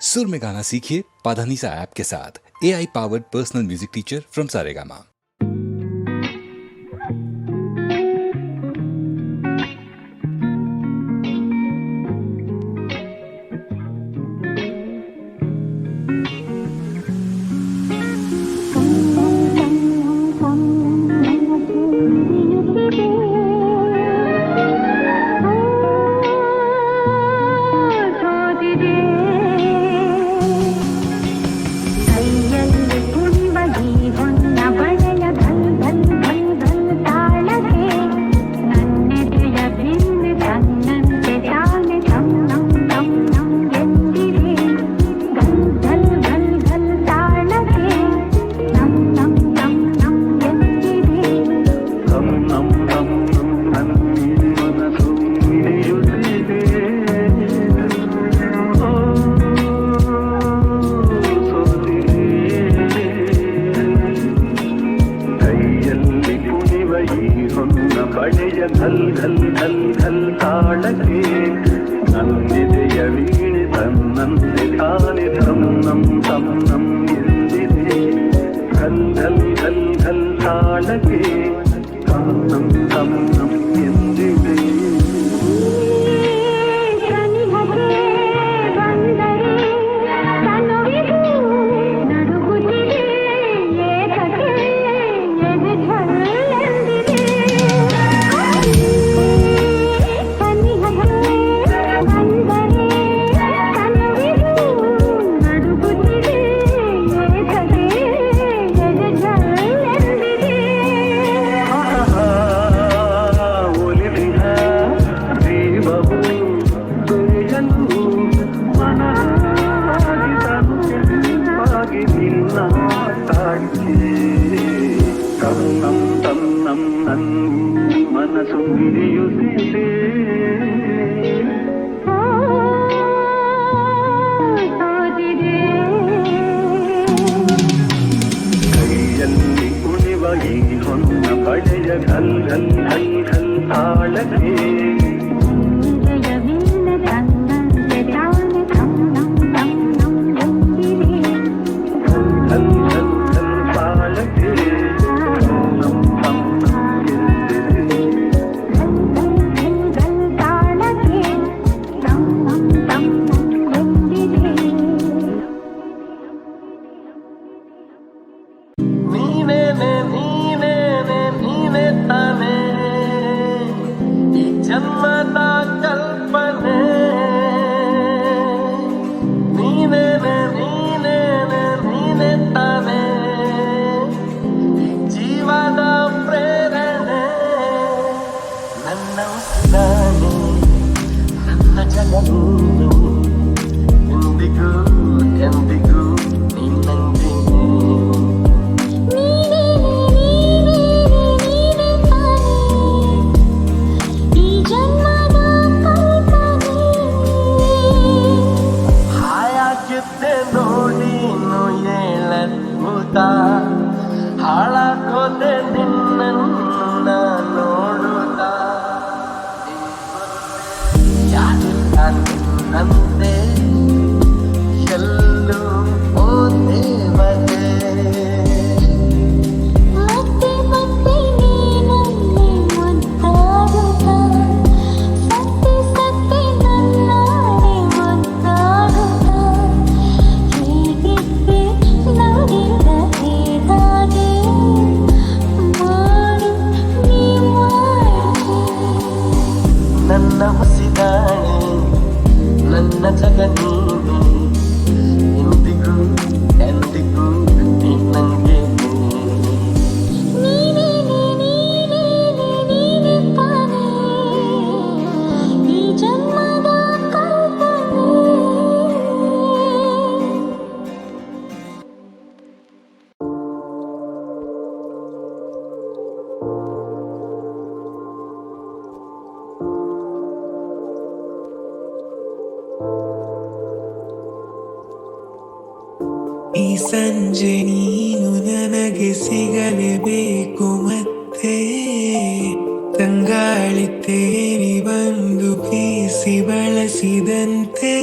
सुर में गाना सीखिए पाधानीसा ऐप के साथ। AI powered personal music teacher from Saregama. ಈ ಸಂಜೆ ನೀನು ನನಗೆ ಸಿಗಲೇಬೇಕು ಮತ್ತೆ, ತಂಗಾಳಿ ತೇರಿ ಬಂದು ಬೀಸಿ ಬಳಸಿದಂತೆ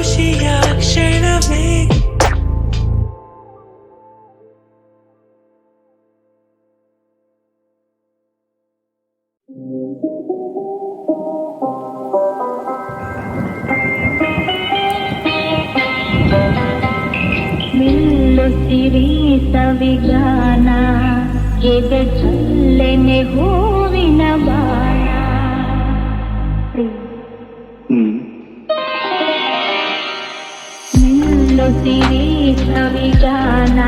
ಖುಷಿಯ ಕ್ಷಣವೇ ನಿಲ್ಲುತ್ತಿರಿ ಸವಿಗಾನ ಎದೆ ಚಲ್ಲೆನೆ ಹೂವಿನ ಬಾಣ. ನಿಲ್ಲುತ್ತಿರಿ ಸವಿಗಾನ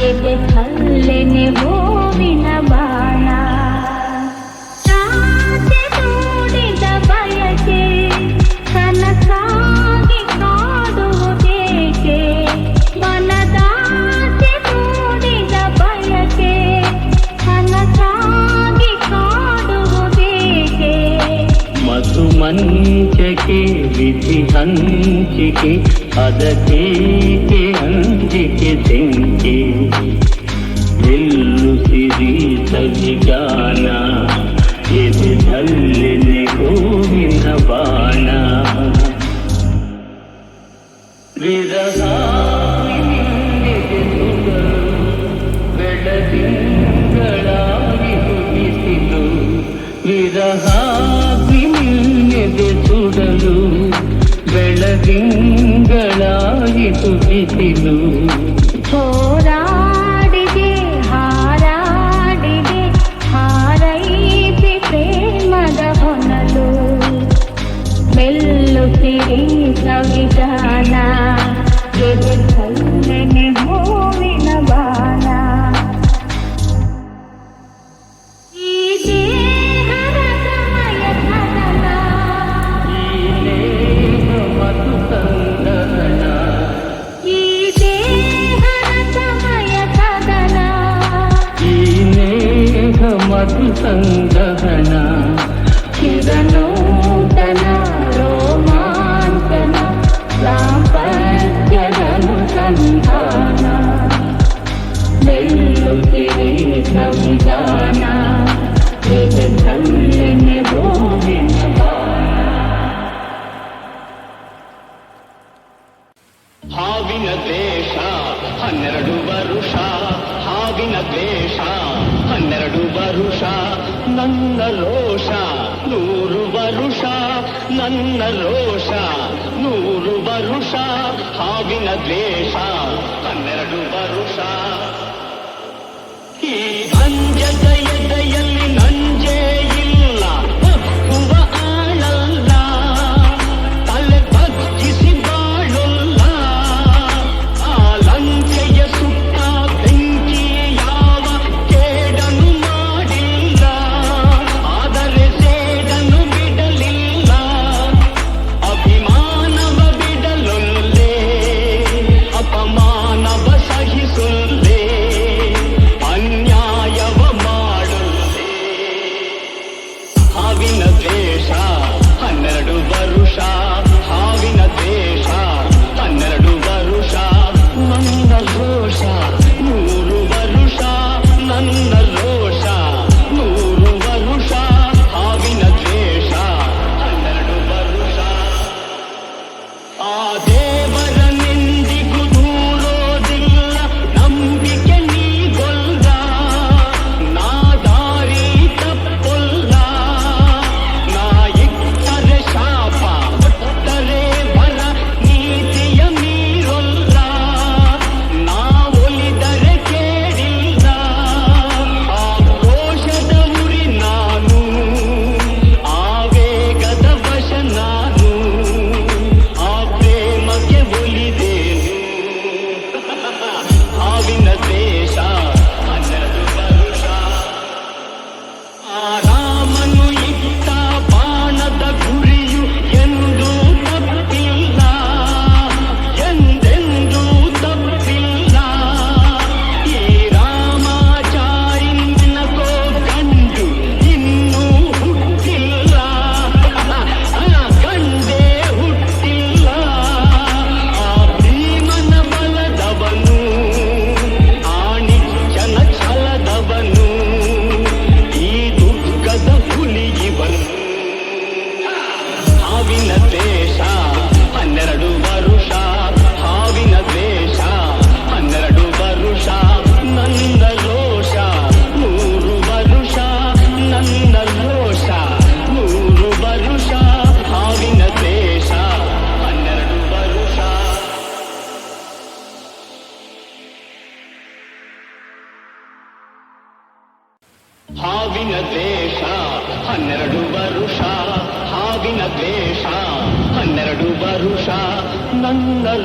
ಎದೆ ಚಲ್ಲೆನೆ ಹೂವಿನ ಬಾಣ. ರಾತ್ರಿ ಮೂಡಿದ ಬಯಕೆ ಕನಸಾಗಿ ಕಾಡುವುದೇಕೆ. ಮನದಾಸೆ ಮೂಡಿದ ಬಯಕೆ ಕನಸಾಗಿ ಕಾಡುವುದೇಕೆ. ಮಧು ಮಂಚಕೆ ವಿಧಿ ಹಂಚಿಕೆ ಅದಕ್ಕೇಕೆ ಅಂಜಿಕೆ ತೆಂಕೆ. ನಿಲ್ಲುಸಿರಿ ಸವಿಗಾನ ಎದೆ ಚಲ್ಲೆನೆ ಹೂವಿನ ಬಾಣ. ವಿರಹ ಬೆಳದಿಂಗಳಾಗಿ ಹುಟ್ಟಿಸಿಲು. ವಿರಹಾಗ್ನಿ ನಿನ್ನೆದೆ ಸುಡಲು ಬೆಳದಿಂಗಳಾಗಿ ಹುಟ್ಟಿಸಿಲು. ಹೋರಾಡಿದೆ ಹಾರಾಡಿದೆ ಹಾರೈಸಿ ಪ್ರೇಮದ ಹೊನಲು. ಮೆಲ್ಲುತ್ತಿರಿ ಸವಿಗಾನ ಎದೆ ಚಲ್ಲೆನೆ ಹೂವಿನ ಬಾಣ. ಈ ದೇಹದ ಸಮಯ ಸದನ ಈ ನೇಹ ಮಧು ಸಂದಹನ. ಈ ದೇಹದ ಸಮಯ ಸದನ ಈ ನೇಹ ಮಧು ಸಂದಹನ. ಚಿರನೂತನ ರೋಮಾಂಚನ ದಾಂಪತ್ಯದನುಸಂಧಾನ. ನಿಲ್ಲುತ್ತಿರಿ ಸವಿಗಾನ ಎದೆ ಚಲ್ಲೆನೆ ಹೂವಿನ ಬಾಣ. ಹಾವಿನ ದ್ವೇಷ 12 ವರುಷ. ಹಾವಿನ ದ್ವೇಷ 12 ವರುಷ. ನನ್ನ ರೋಷ 100 ವರುಷ. ನನ್ನ ರೋಷ 100 ವರುಷ. ಹಾವಿನ ದ್ವೇಷ 12 ವರುಷ. ಈ ಅಂಜದ ಎದೆಯಲ್ಲಿ ನಂಜೇ ಇಲ್ಲ ಒಪ್ಪುವ ಆಳಲ್ಲ. ತಲೆ ಬಗ್ಗಿಸಿ ಬಾಳಲ್ಲ. ಆ ಲಂಕೆಯ ಸುತ್ತ ಬೆಂಕಿ ಯಾವ ಕೇಡನು ಮಾಡಿಲ್ಲ. ಆದರೆ ಸೇಡನು ಬಿಡಲಿಲ್ಲ. ಅಭಿಮಾನವ ಬಿಡಲೊಲ್ಲೆ ಅಪಮಾನವ ಸಹಿಸೊಲ್ಲೆ. ಅನ್ಯಾಯವ ಮಾಡುತ್ತೆ. ಹಾವಿನ ದ್ವೇಷ 12 ವರುಷ. ಹಾವಿನ ದ್ವೇಷ 12 ವರುಷ. ನನ್ನ ರೋಷ 100 ವರುಷ. ನನ್ನ ರೋಷ 100 ವರುಷ. ಹಾವಿನ ದ್ವೇಷ 12 ವರುಷ. ಆ ದೇವರನೆಂದಿಗೂ ದೂರೋದಿಲ್ಲ ನಂಬಿಕೆ ನೀಗೊಲ್ಲ. ನಾ ದಾರಿ ತಪ್ಪೊಲ್ಲ. ನಾ ಇಟ್ಟರೆ ಶಾಪ ಕೊಟ್ಟರೆ ಬರ ನೀತಿಯ ಮೀರೊಲ್ಲ. ನಾ ಒಲಿದರೆ ಕೇಳಿಲ್ಲ. ಆ ರೋಷದ ಉರಿ ನಾನು. ಆ ವೇಗದ ವಶ ನಾನು. ಆ ಪ್ರೇಮ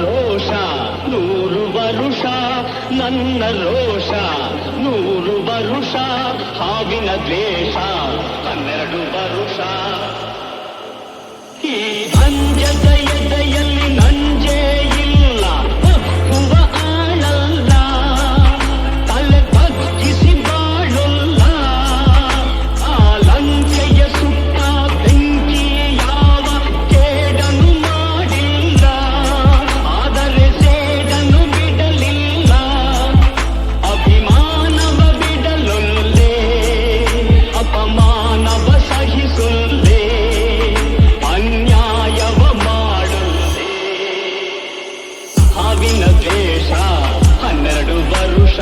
ರೋಷ 100 ವರುಷ ನನ್ನ ರೋಷ 100 ವರುಷ ಹಾವಿನ ದ್ವೇಷ 12 ವರುಷ ಈ ಅಂಜದ ಎದೆಯಲ್ಲಿ ನಂಜೇ ಇಲ್ಲ ಒಪ್ಪುವ ಆಳಲ್ಲ ತಲೆ ಬಗ್ಗಿಸಿ ಬಾಳಲ್ಲ ಆ ಲಂಕೆಯ ಸುತ್ತ ಬೆಂಕಿ ಯಾವ ಕೇಡನು ಮಾಡಿಲ್ಲ ಆದರೆ ಸೇಡನು ಬಿಡಲಿಲ್ಲ ಅಭಿಮಾನವ ಬಿಡಲೊಲ್ಲೆ ಅಪಮಾನವ ಸಹಿಸೊಲ್ಲೆ ಅನ್ಯಾಯವ ಮಾಡೊಲ್ಲೆ ಹಾವಿನ ದ್ವೇಷ 12 ವರುಷ